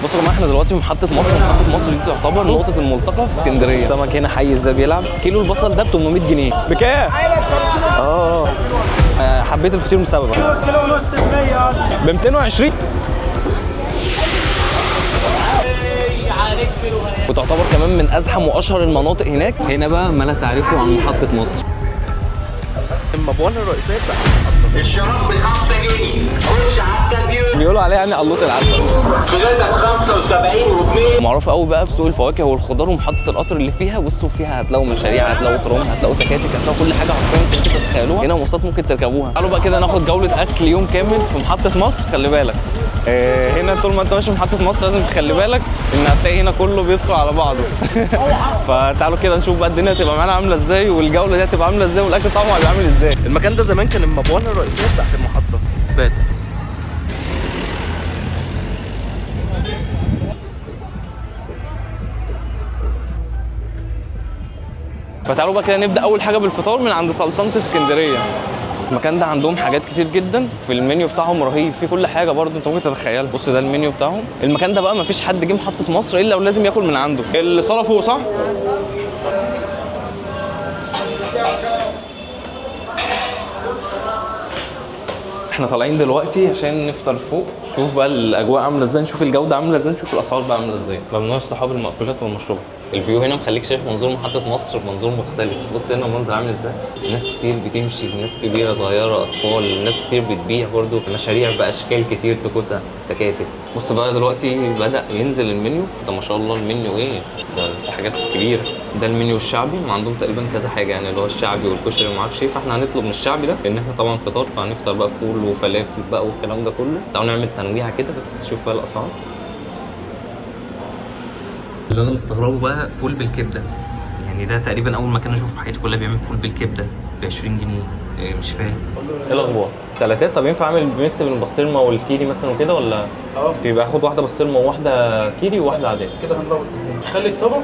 بصوا يا جماعه احنا دلوقتي في محطه مصر. محطه مصر دي تعتبر نقطه الملتقى في اسكندريه. السمك هنا حي ازاي بيلعب. كيلو البصل ده ب 800 جنيه. بكام؟ حبيت الفطير بسببك. كيلو ونص ب 220. وتعتبر كمان من ازحم واشهر المناطق هناك. هنا بقى ما لا تعرفه عن محطه مصر. المباني الرئيسيه بتاعت الشراب ب 5 جنيه، خش على التزيين بيقولوا عليه يعني قلوط العسل. سدادة ب 75 و2. معروف قوي بقى بسوق الفواكه والخضار ومحطه القطر اللي فيها. بصوا فيها هتلاقوا مشاريع، هتلاقوا ترام، هتلاقوا تكاتك، هتلاقوا كل حاجه حرفيا انتوا تتخيلوها. هنا مواصلات ممكن تركبوها. تعالوا بقى كده ناخد جوله اكل يوم كامل في محطه مصر. خلي بالك هنا طول ما انت ماشي في محطه مصر لازم تخلي بالك ان هتلاقي هنا كله بيدخل على بعضه. فتعالوا كده نشوف بقى الدنيا هتبقى معانا عامله ازاي، والجوله دي هتبقى عامله ازاي، والاكل طعمه هيبقى عامل ازاي. المكان ده زمان كان المباني الرئيسيه بتاعت المحطه. باتا فتعالوا بقى كده نبدا اول حاجه بالفطار من عند سلطنه اسكندريه. المكان ده عندهم حاجات كتير جدا في المنيو بتاعهم رهيب، في كل حاجه برضه انت ممكن تتخيلها. بص ده المنيو بتاعهم. المكان ده بقى مفيش حد جه محطه مصر الا ولازم ياكل من عنده. الصاله فوق صح؟ احنا طالعين دلوقتي عشان نفطر فوق. نشوف بقى الاجواء عامله ازاي، نشوف الجوده عامله ازاي، نشوف الاسعار بقى عامله ازاي. ممنوع اصطحاب المأكولات والمشروبات. الفيو هنا مخليك شايف منظور محطه مصر بمنظور مختلف. بص هنا المنظر عامل ازاي، ناس كتير بتمشي، ناس كبيره صغيره اطفال، ناس كتير بتبيع برضو مشاريع باشكال كتير، تكوسه، تكاتك. بص بقى دلوقتي بدا ينزل المنيو ده. ما شاء الله المنيو ايه ده، حاجات كبيره. ده المنيو الشعبي وعندهم تقريبا كذا حاجه يعني، اللي هو الشعبي والكشري وما اعرفش ايه. فاحنا هنطلب من الشعبي ده لان احنا طبعا فطار، فهنفطر بقى فول وفلافل بقى والكلام ده كله. تعالوا نعمل تنويعه كده بس. شوف بقى الاسعار. اللي انا مستغربه بقى فول بالكبده. يعني ده تقريبا اول مكان اشوف في حياتي كلها بيعمل فول بالكبده ب 20 جنيه. إيه مش فاهم ايه الاخبار. ثلاثات. طب ينفع اعمل ميكس بين البسطرمه والكيري مثلا وكده ولا؟ يبقى اخد واحده بسطرمه وواحده كيري وواحده عاديه كده هنروح الدنيا. خلي الطبق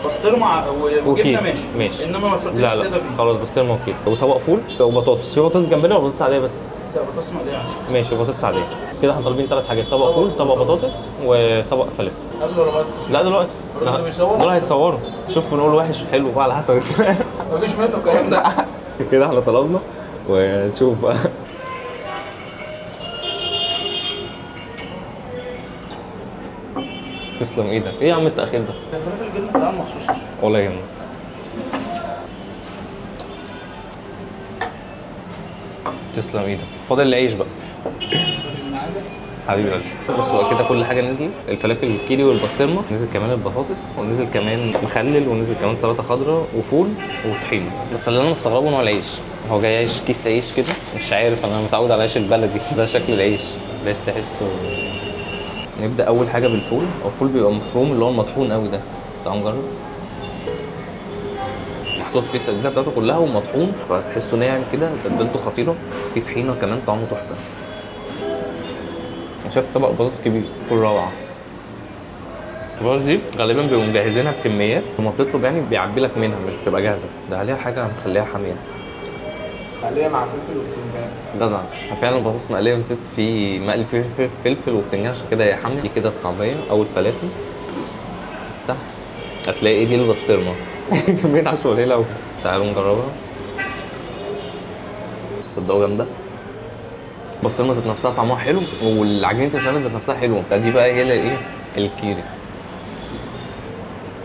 بسطرمه وجبنه ماشي. انما ما تحطش لا الساده فيه. خلاص بسطرمه وكيري وطبق فول وبطاطس. في بطاطس جنبنا ولا بطاطس عاديه بس؟ لا بطاطس مقليه عادي. ماشي بطاطس عاديه. كده احنا طالبين ثلاث حاجات، طبق فول، طبق بطاطس، وطبق فلفل. قبل ولا بعد؟ لا دلوقتي. اللي بيصور؟ دول هيتصوروا. شوف بنقول وحش حلو بقى على حسب. مفيش منه الكلام ده. كده احنا طلبنا ونشوف بقى. تسلم ايدك. ايه يا عم التأخير ده؟ ده فلافل الجبنه بتاعهم مخصوص. ولا يهمك. تسلم ايدك. فاضل العيش بقى. حبيبي قلبي. بصوا كده كل حاجه نزلت. الفلافل الكيري والبسطرمه، نزل كمان البطاطس، ونزل كمان مخلل، ونزل كمان سلطه خضراء وفول وطحينه. بس اللي انا مستغربه ان هو العيش. هو جاي عيش كيس عيش كده، مش عارف انا متعود على العيش البلدي. ده شكل العيش. العيش تحسه. نبدا اول حاجه بالفول. هو الفول بيبقى مفروم اللي هو المطحون قوي ده. تعالوا نجرب. محطوط فيه التتبيله بتاعته كلها ومطحون، فتحسه ناعم كده، تتبيلته خطيره. في طحينه كمان طعمه تحفه. انا شايف طبق بطاطس كبير، فول روعه. البطاطس دي غالبا بيبقوا مجهزينها بكميات، لما بتطلب يعني بيعبي لك منها، مش بتبقى جاهزه. ده عليها حاجه مخليها حاميه. مقليه مع فلفل وبتنجان. ده فعلا بطاطس مقليه بالزيت، في مقلي فيه فلفل وبتنجان عشان كده هي حاميه. دي كده الطعميه او الفلافل. افتح هتلاقي ايه دي البسطرمه. كميه عشوه قليله قوي. تعالوا نجربها. صدقوا جامده. البسطرمه ذات نفسها طعمها حلو، والعجينه الفلافل ذات نفسها حلوه. دي بقى هي ايه الكيري.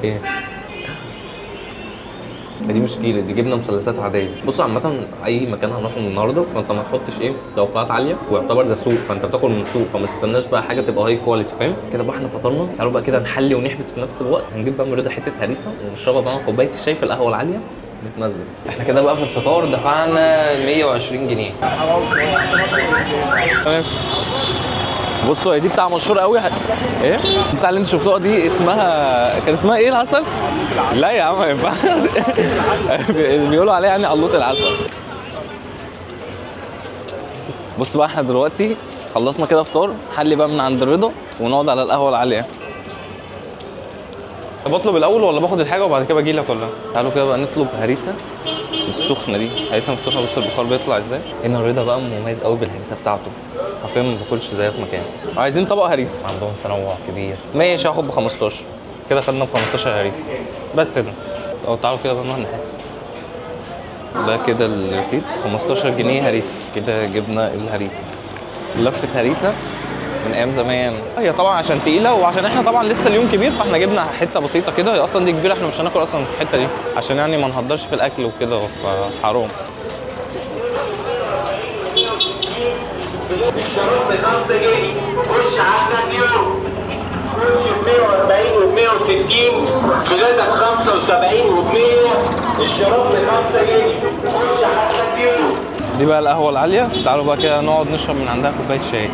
ايه دي مش كيري، دي جبنه مثلثات عاديه. بصوا عامه اي مكان هنروحه النهارده فانت ما تحطش ايه توقعات عاليه، ويعتبر ده سوق فانت بتاكل من سوق، فما تستناش بقى حاجه تبقى هاي كواليتي. فاهم كده بقى. احنا فطرنا. تعالوا بقى كده نحلي ونحبس في نفس الوقت. هنجيب بقى من رضا حته هريسه ونشربها بقى كوبايه الشاي في القهوه العاليه. متمزج. احنا كده بقى في الفطار دفعنا 120 جنيه. تمام. بصوا هي دي بتاع مشهور قوي. ايه بتاع اللي انت شفتوها دي كان اسمها ايه العسل؟ لا يا عم ما ينفعش. بيقولوا عليها يعني قلوط العسل. بص بقى احنا دلوقتي خلصنا كده فطار. حلي بقى من عند الرضا ونقعد على القهوه العاليه. بطلب الاول ولا باخد الحاجه وبعد كده باجي لك ولا؟ تعالوا كده بقى نطلب هريسه السخنه دي. هريسه السخنه. بص البخار بيطلع ازاي. هنا الرضا بقى مميز قوي بالهريسه بتاعته. حرفيا ما باكلش زيها في مكان. عايزين طبق هريسه، عندهم تنوع كبير. ماشي هاخد ب 15 كده، خدنا ب 15 هريسه بس كده. او تعالوا كده بقى نروح نحاسب. ده كده الرصيد 15 جنيه هريسه كده. جبنا الهريسه، لفه هريسه من ايام زمان. هي طبعا عشان تقيله وعشان احنا طبعا لسه اليوم كبير، فاحنا جبنا حته بسيطه كده. هي اصلا دي كبيره، احنا مش هناكل اصلا في الحته دي عشان يعني ما نهدرش في الاكل وكده، فحرام. الشراب ب 5 جنيه. خش على اليوم. كرسي ب 140 و 160. فلاته ب 75 و 100. الشراب ب 5 جنيه. خش على اليوم. دي بقى القهوه العاليه. تعالوا بقى كده نقعد نشرب من عندها كوبايه شاي.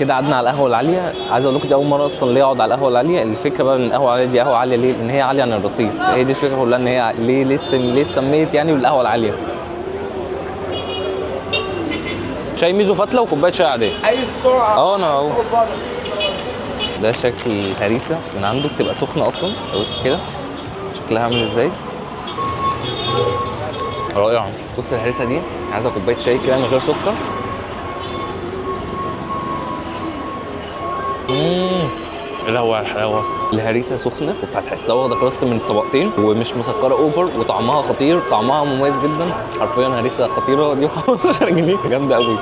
كده قعدنا على القهوه العاليه. عايز اقول لكم دي اول مره اصلا ليه اقعد على القهوه العاليه. الفكره بقى ان القهوه العاليه دي قهوه عاليه ليه؟ ان هي عاليه عن الرصيف. هي دي الفكره كلها، ان هي ليه سميت يعني بالقهوه العاليه. شاي ميزو فتله وكوبايه شاي عاديه. عايز سرعه. انا اهو. ده شكل الهريسه من عنده، بتبقى سخنه اصلا. بص كده شكلها عامل ازاي، رائعه. بص الهريسه دي عايزه كوبايه شاي كده من غير سكر. القهوه الحلاوه. الهريسه سخنه فهتحسها واخده كراست من الطبقتين ومش مسكره اوفر، وطعمها خطير، طعمها مميز جدا. حرفيا هريسه خطيره. دي ب 15 جنيه جامده قوي.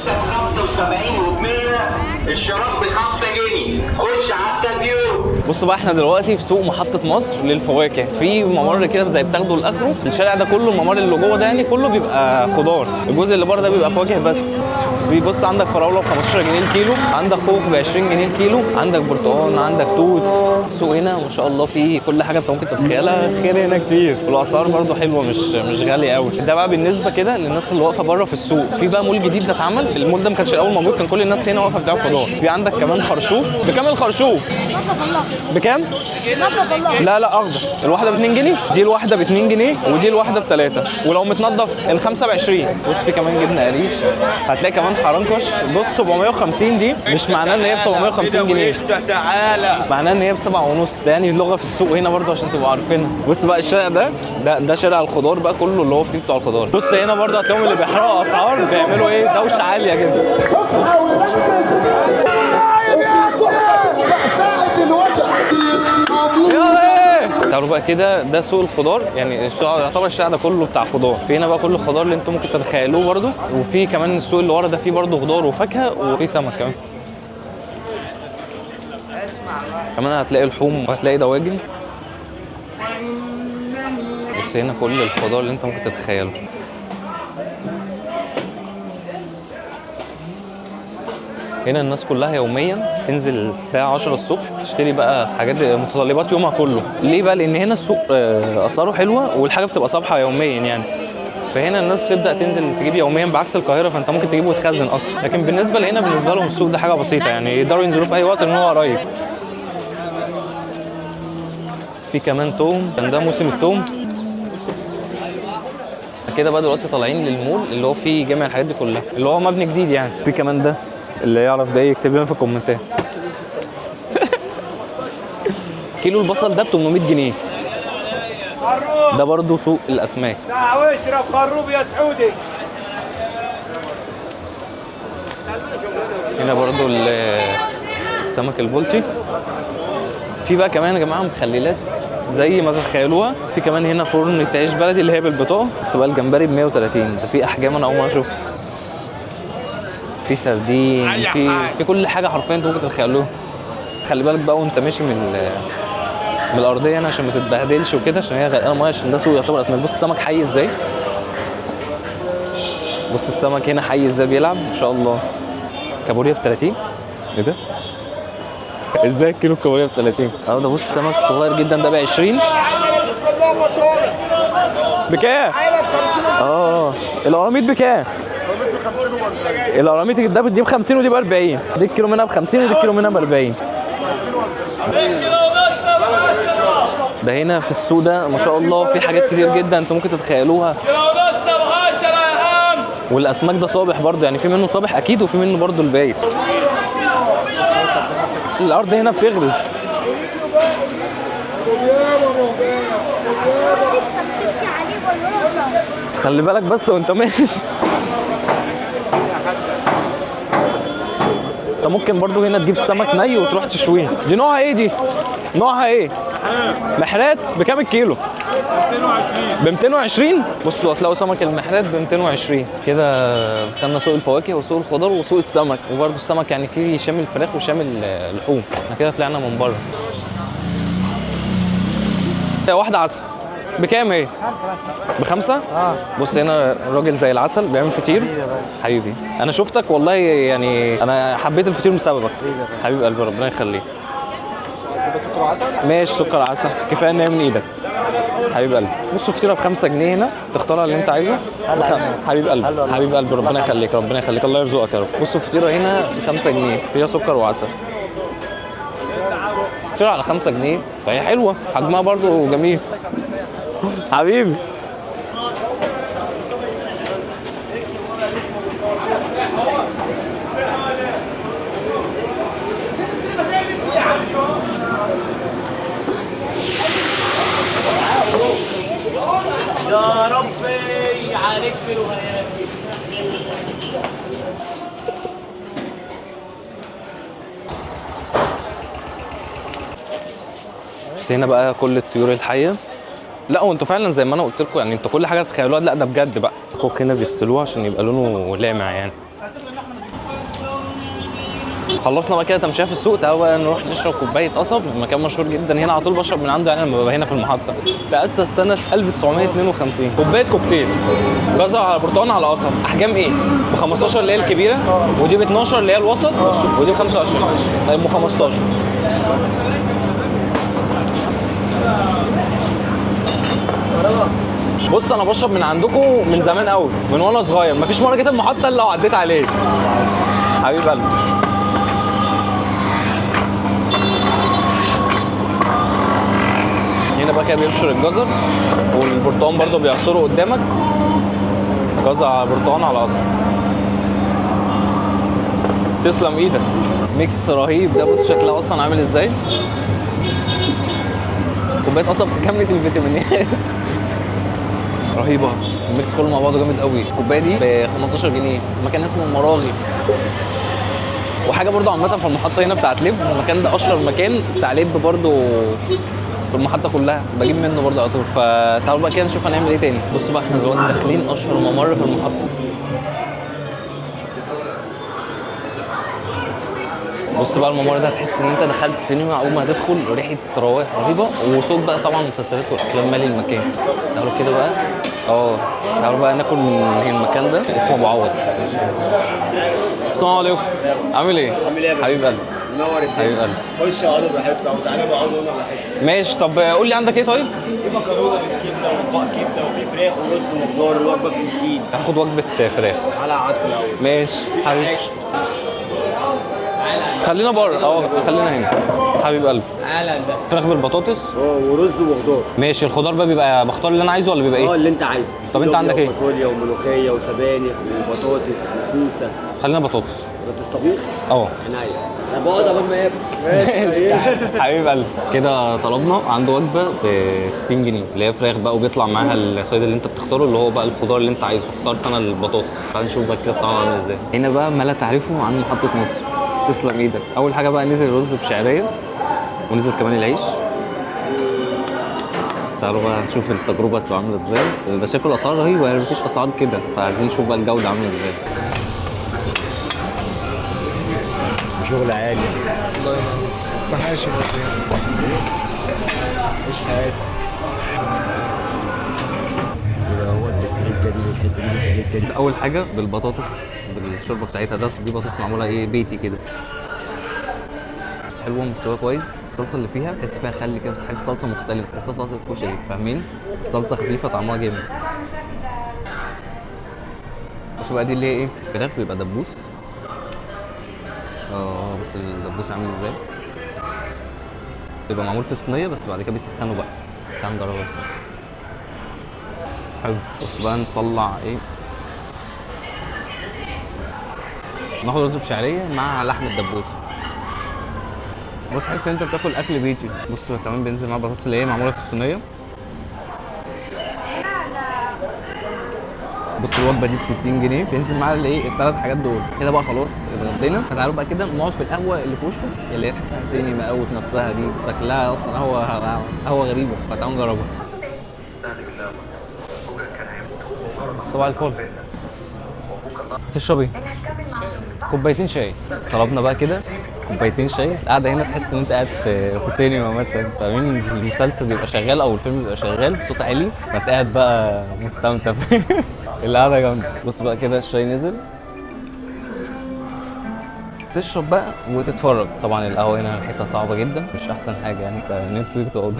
75 و 100. الشراب ب 5 جنيه. خش على التزيين. بصوا بقى احنا دلوقتي في سوق محطة مصر للفواكه. في ممر كده زي بتاخده لاخره. الشارع ده كله، الممر اللي جوه ده يعني كله بيبقى خضار، الجزء اللي بره ده بيبقى فواكه بس. بيبص عندك فراوله ب 15 جنيه الكيلو، عندك خوخ ب 20 جنيه الكيلو، عندك برتقال، عندك توت. السوق هنا ما شاء الله فيه كل حاجه انت ممكن تتخيلها. خير هنا كتير، والاسعار برده حلوه، مش غاليه قوي. ده بقى بالنسبه كده للناس اللي واقفه بره في السوق. في بقى مول جديد ده اتعمل. المول ده ما كانش الاول موجود، كان كل الناس هنا واقفه بتاع خضار. في عندك كمان خرشوف. بكام الخرشوف؟ بكام؟ لا اخضر. الواحده ب 2 جنيه. دي الواحده ب 2 جنيه ودي الواحده ب 3. ولو متنضف الخمسه ب 20. بص في كمان جبنه قريش، هتلاقي كمان حرنكش. بص 750 دي مش معناه ان هي ب 750 جنيه، معناه ان هي ب 7 ونص. ده يعني لغه في السوق هنا برضه عشان تبقوا عارفينها. بص بقى الشارع ده شارع الخضار بقى كله، اللي هو فيه بتوع الخضار. بص هنا برضه هتلاقيهم اللي بيحرقوا اسعار بيعملوا ايه، دوشه عاليه جدا. تعالوا بقى كده، ده سوق الخضار. يعني يعتبر الشارع ده كله بتاع خضار. في هنا بقى كل الخضار اللي انتم ممكن تتخيلوه برضو. وفي كمان السوق اللي ورا ده فيه برضو خضار وفاكهه، وفي سمك كمان. كمان هتلاقي لحوم وهتلاقي دواجن. بس هنا كل الخضار اللي انت ممكن تتخيله. هنا الناس كلها يوميا تنزل الساعة 10 الصبح تشتري بقى حاجات متطلبات يومها كله. ليه بقى؟ لأن هنا السوق أسعاره حلوة والحاجة بتبقى صبحة يوميا يعني. فهنا الناس بتبدأ تنزل تجيب يوميا، بعكس القاهرة فأنت ممكن تجيبه وتخزن أصلا. لكن بالنسبة لهنا بالنسبة لهم السوق ده حاجة بسيطة، يعني يقدروا ينزلوا في أي وقت لأن هو قريب. في كمان توم، كان ده موسم التوم. كده بقى دلوقتي طالعين للمول اللي هو فيه جميع الحاجات دي كلها، اللي هو مبني جديد يعني. في كمان ده، اللي يعرف ده يكتب لنا في الكومنتات. كيلو البصل ده ب 800 جنيه. ده برضه سوق الاسماك. تعال واشرب خروب يا سعودي. هنا برضه السمك البلطي. في بقى كمان يا جماعه مخللات زي ما تتخيلوها. في كمان هنا فرن عيش بلدي اللي هي بالبطاقه، بس بقى الجمبري ب 130. ده في احجام انا اول مره اشوفها. في سردين، في كل حاجه حرفيا انتوا ممكن تتخيلوها. خلي بالك بقى وانت ماشي من الارضيه هنا عشان ما تتبهدلش وكده، عشان هي غرقانه ميه، عشان ده سوق يعتبر اسماك. بص السمك حي ازاي، بص السمك هنا حي ازاي بيلعب ما شاء الله. كابوريا ب 30. ايه ده؟ ازاي الكيلو الكابوريا ب 30؟ اهو ده. بص السمك الصغير جدا ده ب 20. بكام؟ القراميط بكام؟ القراميط ده دي ب 50 ودي ب 40. دي الكيلو منها ب 50 ودي الكيلو منها ب 40. ده هنا في السوق ده ما شاء الله في حاجات كتير جدا انتوا ممكن تتخيلوها. والاسماك ده صابح برضه، يعني في منه صابح اكيد وفي منه برضه الباقي. الارض هنا بتغرز. خلي بالك بس وانت ماشي. انت ممكن برضو هنا تجيب سمك ني وتروح تشويه. دي نوعها ايه دي؟ نوعها ايه؟ محرات. بكام الكيلو؟ ب 220. بصوا هتلاقوا سمك المحرات ب 220 كده. دخلنا سوق الفواكه وسوق الخضار وسوق السمك، وبرضو السمك يعني فيه شامل الفراخ وشامل اللحوم. احنا كده طلعنا من بره. واحدة عسل بكام ايه؟ بخمسة؟ بص هنا الراجل زي العسل بيعمل فطير. حبيبي انا شفتك والله، يعني انا حبيت الفطير بسببك. حبيب قلبي ربنا يخليك. سكر عسل؟ ماشي سكر عسل كفايه ان هي من ايدك. حبيب قلبي بص الفطيره ب5 جنيه هنا، تختار اللي انت عايزه. حبيب قلبي حبيب قلبي ربنا يخليك ربنا يخليك الله يرزقك يا رب. بص الفطيره هنا ب5 جنيه فيها سكر وعسل. فطيره على 5 جنيه فهي حلوه، حجمها برضو جميل. حبيبي يا ربي عليك بالوهيات. بس هنا بقى كل الطيور الحيه. لا وانتوا فعلا زي ما انا قلت لكم، يعني انتوا كل حاجه تتخيلوها لا ده بجد بقى. الخوخ هنا بيغسلوه عشان يبقى لونه لامع يعني. خلصنا بقى كده تمشيه في السوق. تعالوا بقى نروح نشرب كوبايه قصب، مكان مشهور جدا هنا على طول بشرب من عنده يعني لما ببقى هنا في المحطه. تاسس سنه 1952. كوبايه كوكتيل جزر على برتقال على قصب. احجام ايه؟ ب 15 اللي هي الكبيره، ودي ب 12 اللي هي الوسط، ودي ب 25. طيب ب 15. بص انا بشرب من عندكم من زمان قوي، من وانا صغير. مفيش مره جيت المحطه الا وعديت عليه. حبيب قلبي هنا بقى كده بيبشر الجزر، والبرتقال برضه بيعصره قدامك. جزر على برتقال على قصب. تسلم ايدك. ميكس رهيب ده. بص شكلها اصلا عامل ازاي. كوبايه قصب كامله الفيتامينات. رهيبه. الميكس كله مع بعضه جامد قوي. الكوبايه دي ب 15 جنيه. مكان اسمه المراغي. وحاجه برضه عامه في المحطه هنا بتاعت لب، المكان ده اشهر مكان بتاع لب برضه في المحطه كلها، بجيب منه برضه على طول. فتعالوا بقى كده نشوف هنعمل ايه تاني. بصوا بقى احنا دلوقتي داخلين اشهر ممر في المحطه. بص بقى الممر ده هتحس ان انت دخلت سينما. اول ما هتدخل ريحه روايح رهيبه، وصوت بقى طبعا مسلسلات والافلام مالي المكان. تعالوا كده بقى تعالوا بقى ناكل من المكان ده اسمه ابو عوض. السلام عليكم. عامل ايه؟ عامل ايه يا حبيب قلبي؟ منور حبيب قلبي. خش اقعدوا براحتكم او تعالوا اقعدوا هنا براحتكم. ماشي. طب قول لي عندك ايه طيب؟ في مكرونه بالكبده واطباق كبده وفي فراخ ورز وخضار ووجبه بالكين. هاخد وجبه فراخ. تعالى اقعد في الاول. ماشي حبيبي. خلينا بره. خلينا هنا. حبيب قلبي. تعالى ده فراخ بالبطاطس. ورز وخضار. ماشي. الخضار بقى بيبقى بختار اللي انا عايزه ولا بيبقى ايه؟ اللي انت عايزه. طب انت عندك ايه؟ فاصوليا وملوخيه وسبانخ وبطاطس وكوسه. خلينا بطاطس. بطاطس طبيخ؟ عينيا. طب اقعد قبل ما ياكل. ماشي. حبيب قلبي. كده طلبنا عنده وجبه ب 60 جنيه اللي هي فراخ بقى، وبيطلع معاها السايد اللي انت بتختاره اللي هو بقى الخضار اللي انت عايزه. اخترت انا البطاطس. تعال نشوف بقى كده طعمها عامل ازاي. هنا بقى ما لا تعرفه عن محطه مصر. تسلم ايدك. اول حاجه بقى نزل رز بشعريه، ونزل كمان العيش. تعالوا بقى نشوف التجربه هتبقى عامله ازاي. ده شايف الاسعار رهيبه يعني، مفيش اسعار كده، فعايزين نشوف بقى الجوده عامله ازاي. شغل عالي. محاشي مش حياتي. اول حاجه بالبطاطس بالشوربه بتاعتها. دي بطاطس معموله ايه بيتي كده، بس حلوه مستوى كويس. الصلصه اللي فيها تحس فيها خل كده، تحس صلصه مختلفه، تحسها صلصه كشري فاهمين. الصلصه خفيفه طعمها جامد. بصوا بقى دي اللي هي ايه فراخ بيبقى دبوس. بص الدبوس عامل ازاي. بيبقى معمول في صينيه بس بعد كده بيسخنوا بقى. تعالوا نجربها ازاي. حلو. بص بقى نطلع ايه، ناخد رز بشعريه مع لحم الدبوس. بص تحس ان انت بتاكل اكل بيتي. بص كمان بينزل مع البطاطس اللي هي معموله في الصينيه. بص الوجبه دي ب 60 جنيه بينزل معاها الايه الثلاث حاجات دول كده بقى. خلاص اتغدينا، فتعالوا بقى كده نقعد في القهوه اللي في وشه اللي هي تحسها سينما قوي في نفسها دي، شكلها اصلا قهوه غريبه، فتعالوا نجربها. صباح الفل. تشرب ايه؟ كوبايتين شاي. طلبنا بقى كده كوبايتين شاي. القعده هنا تحس ان انت قاعد في سينما مثلا، فاهمين؟ المسلسل بيبقى شغال او الفيلم بيبقى شغال بصوت عالي، فانت قاعد بقى مستمتع. القعده جامده. بص بقى كده الشاي نزل، تشرب بقى وتتفرج. طبعا القهوه هنا ريحتها صعبه جدا، مش احسن حاجه يعني كنت تقعد.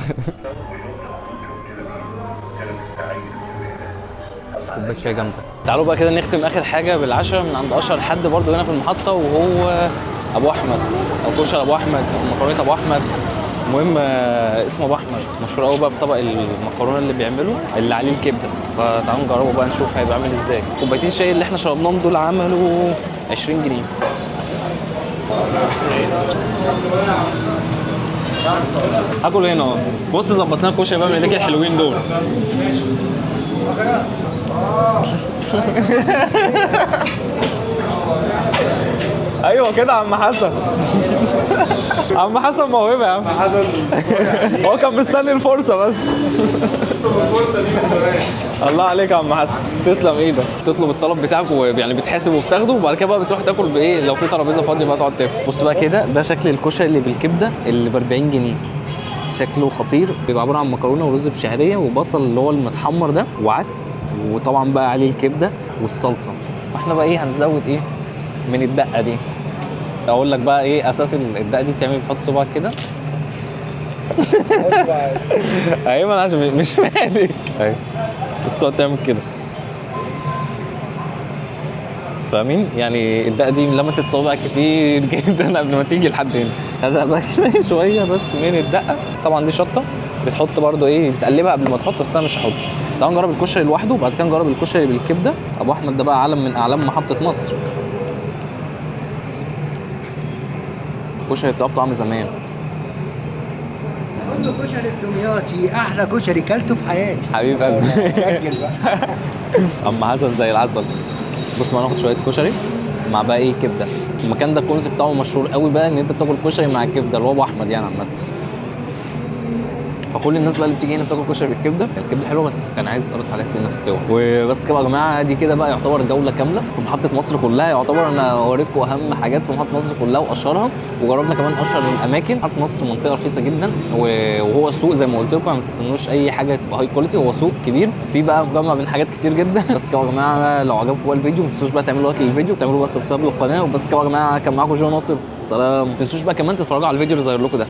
كوبايه شاي جامده. تعالوا بقى كده نختم اخر حاجه بالعشاء من عند اشهر حد برضو هنا في المحطه، وهو ابو احمد او كشري ابو احمد او مكرونه ابو احمد. المهم اسمه ابو احمد، مشهور قوي بقى بطبق المكرونه اللي بيعمله اللي عليه الكبده. فتعالوا نجربه بقى نشوف هيبقى عامل ازاي. كوبايتين شاي اللي احنا شربناهم دول عملوا 20 جنيه. هاكل هنا اهو. بص ظبطنا الكشري بقى من ايديك الحلوين دول. ايوه كده عم حسن. عم حسن موهبه يا عم حسن. هو كان مستني الفرصه بس. الله عليك يا عم حسن، تسلم ايدك. تطلب الطلب بتاعك ويعني بتحاسب وبتاخده، وبعد كده بقى بتروح تاكل بايه لو في ترابيزه فاضيه بقى تقعد تاكل. بص بقى كده ده شكل الكشري اللي بالكبده اللي ب 40 جنيه. شكله خطير، بيبقى عباره عن مكرونه ورز بشعريه وبصل اللي هو المتحمر ده وعدس، وطبعا بقى عليه الكبده والصلصه. فاحنا بقى ايه هنزود ايه من الدقه دي. اقول لك بقى ايه اساس الدقه دي بتعمل، بتحط صباعك كده. ايوه عشان مش مالك. ايوه بس تقعد تعمل كده، فاهمين؟ يعني الدقه دي لمست صوابعك كتير جدا قبل ما تيجي لحد هنا. هذا بقى كده شويه بس من الدقه. طبعا دي شطه بتحط برده ايه، بتقلبها قبل ما تحط، بس انا مش هحط. تعالوا نجرب الكشري لوحده وبعد كده نجرب الكشري بالكبده. ابو احمد ده بقى علم من اعلام محطه مصر. الكشري بتاعه طعم زمان. كله كشري الدمياطي، احلى كشري كلته في حياتي. حبيب قلبي. سجل بقى. عم حسن زي العسل. بص ما ناخد شويه كشري مع بقى ايه كبده. المكان ده الكونسيبت بتاعه مشهور قوي بقى ان انت بتاكل كشري مع الكبده، اللي هو ابو احمد يعني عامه. فكل الناس بقى اللي بتيجي هنا بتاكل كشري بالكبده. الكبده حلوه بس كان عايز يتقرص عليها سنه في السوا. وبس كده يا جماعه، دي كده بقى يعتبر جوله كامله في محطه مصر كلها. يعتبر انا اوريكم اهم حاجات في محطه مصر كلها واشهرها، وجربنا كمان اشهر الاماكن. محطه مصر منطقه رخيصه جدا، وهو السوق زي ما قلت لكم ما تستنوش اي حاجه تبقى هاي كواليتي. هو سوق كبير فيه بقى مجمع بين حاجات كتير جدا. بس كده يا جماعه لو عجبكم الفيديو ما تنسوش بقى تعملوا لايك للفيديو وتعملوا بقى سبسكرايب للقناه. وبس كده يا جماعه كان معاكم جو ناصر، سلام. ما تنسوش بقى كمان تتفرجوا على الفيديو اللي ظاهر لكم ده.